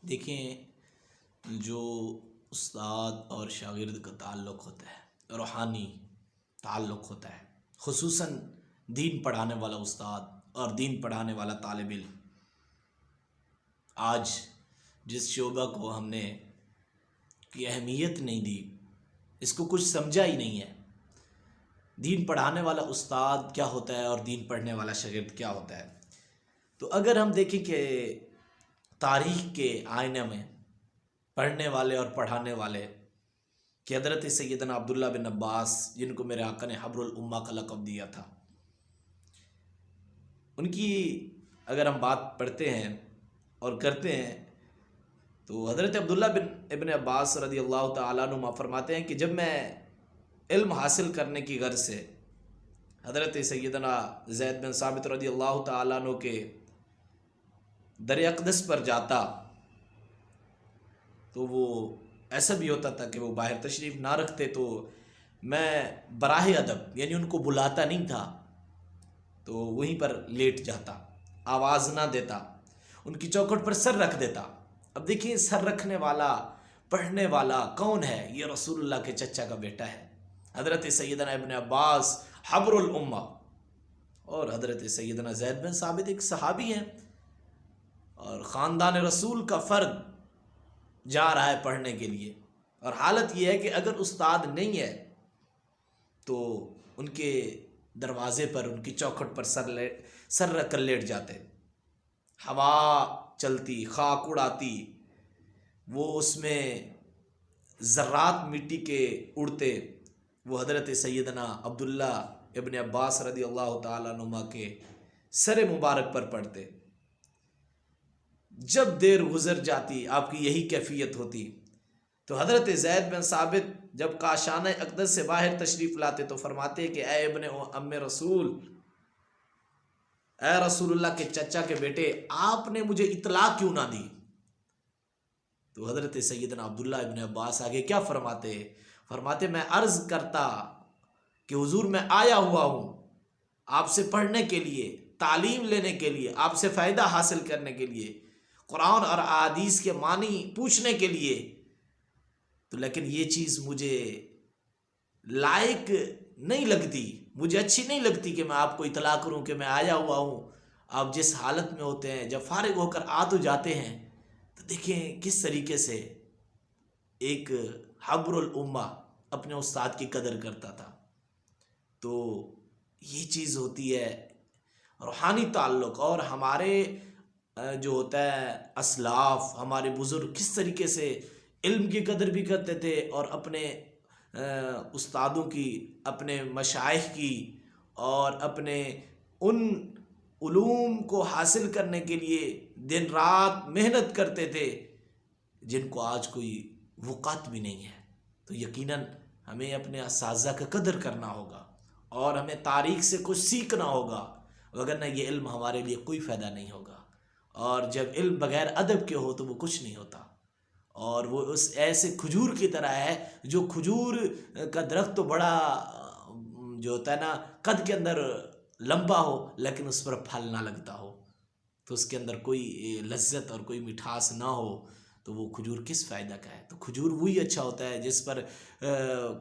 دیکھیں، جو استاد اور شاگرد کا تعلق ہوتا ہے، روحانی تعلق ہوتا ہے، خصوصاً دین پڑھانے والا استاد اور دین پڑھانے والا طالب علم، آج جس شعبہ کو ہم نے کی اہمیت نہیں دی، اس کو کچھ سمجھا ہی نہیں ہے، دین پڑھانے والا استاد کیا ہوتا ہے اور دین پڑھنے والا شاگرد کیا ہوتا ہے۔ تو اگر ہم دیکھیں کہ تاریخ کے آئینے میں پڑھنے والے اور پڑھانے والے کہ حضرت سیدنا عبداللہ بن عباس، جن کو میرے آقا نے حبر الامہ کا لقب دیا تھا، ان کی اگر ہم بات پڑھتے ہیں اور کرتے ہیں تو حضرت عبداللہ بن ابن عباس رضی اللہ تعالیٰ عنہ فرماتے ہیں کہ جب میں علم حاصل کرنے کی غرض سے حضرت سیدنا زید بن ثابت رضی اللہ تعالیٰ عنہ کے در اقدس پر جاتا تو وہ ایسا بھی ہوتا تھا کہ وہ باہر تشریف نہ رکھتے، تو میں براہ ادب یعنی ان کو بلاتا نہیں تھا، تو وہیں پر لیٹ جاتا، آواز نہ دیتا، ان کی چوکھٹ پر سر رکھ دیتا۔ اب دیکھیں، سر رکھنے والا پڑھنے والا کون ہے؟ یہ رسول اللہ کے چچا کا بیٹا ہے، حضرت سیدنا ابن عباس حبر الامہ، اور حضرت سیدنا زید بن ثابت ایک صحابی ہیں اور خاندان رسول کا فرد جا رہا ہے پڑھنے کے لیے، اور حالت یہ ہے کہ اگر استاد نہیں ہے تو ان کے دروازے پر، ان کی چوکھٹ پر سر رکھ کر لیٹ جاتے، ہوا چلتی، خاک اڑاتی، وہ اس میں ذرات مٹی کے اڑتے، وہ حضرت سیدنا عبداللہ ابن عباس رضی اللہ تعالیٰ عنہ کے سر مبارک پر پڑتے۔ جب دیر گزر جاتی، آپ کی یہی کیفیت ہوتی، تو حضرت زید بن ثابت جب کاشانہ اقدس سے باہر تشریف لاتے تو فرماتے کہ اے ابن ام رسول، اے رسول اللہ کے چچا کے بیٹے، آپ نے مجھے اطلاع کیوں نہ دی؟ تو حضرت سیدنا عبداللہ ابن عباس آگے کیا فرماتے میں عرض کرتا کہ حضور میں آیا ہوا ہوں آپ سے پڑھنے کے لیے، تعلیم لینے کے لیے، آپ سے فائدہ حاصل کرنے کے لیے، قرآن اور احادیث کے معنی پوچھنے کے لیے، تو لیکن یہ چیز مجھے لائق نہیں لگتی، مجھے اچھی نہیں لگتی کہ میں آپ کو اطلاع کروں کہ میں آیا ہوا ہوں۔ آپ جس حالت میں ہوتے ہیں، جب فارغ ہو کر آ تو جاتے ہیں، تو دیکھیں کس طریقے سے ایک حبر الامہ اپنے استاد کی قدر کرتا تھا۔ تو یہ چیز ہوتی ہے روحانی تعلق، اور ہمارے جو ہوتا ہے اسلاف، ہمارے بزرگ کس طریقے سے علم کی قدر بھی کرتے تھے، اور اپنے استادوں کی، اپنے مشائخ کی، اور اپنے ان علوم کو حاصل کرنے کے لیے دن رات محنت کرتے تھے جن کو آج کوئی وقت بھی نہیں ہے۔ تو یقیناً ہمیں اپنے اساتذہ کا قدر کرنا ہوگا، اور ہمیں تاریخ سے کچھ سیکھنا ہوگا، وگرنہ یہ علم ہمارے لیے کوئی فائدہ نہیں ہوگا، اور جب علم بغیر ادب کے ہو تو وہ کچھ نہیں ہوتا، اور وہ اس ایسے کھجور کی طرح ہے، جو کھجور کا درخت تو بڑا جو ہوتا ہے نا قد کے اندر لمبا ہو، لیکن اس پر پھل نہ لگتا ہو، تو اس کے اندر کوئی لذت اور کوئی مٹھاس نہ ہو، تو وہ کھجور کس فائدہ کا ہے؟ تو کھجور وہی اچھا ہوتا ہے جس پر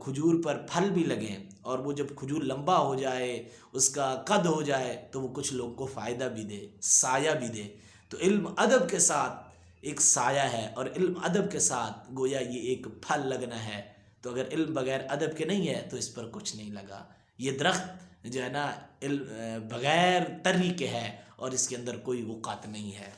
کھجور پر پھل بھی لگیں، اور وہ جب کھجور لمبا ہو جائے، اس کا قد ہو جائے، تو وہ کچھ لوگوں کو فائدہ بھی دے، سایہ بھی دے۔ تو علم ادب کے ساتھ ایک سایہ ہے، اور علم ادب کے ساتھ گویا یہ ایک پھل لگنا ہے۔ تو اگر علم بغیر ادب کے نہیں ہے تو اس پر کچھ نہیں لگا۔ یہ درخت جو ہے نا علم بغیر تری کے ہے، اور اس کے اندر کوئی وقت نہیں ہے۔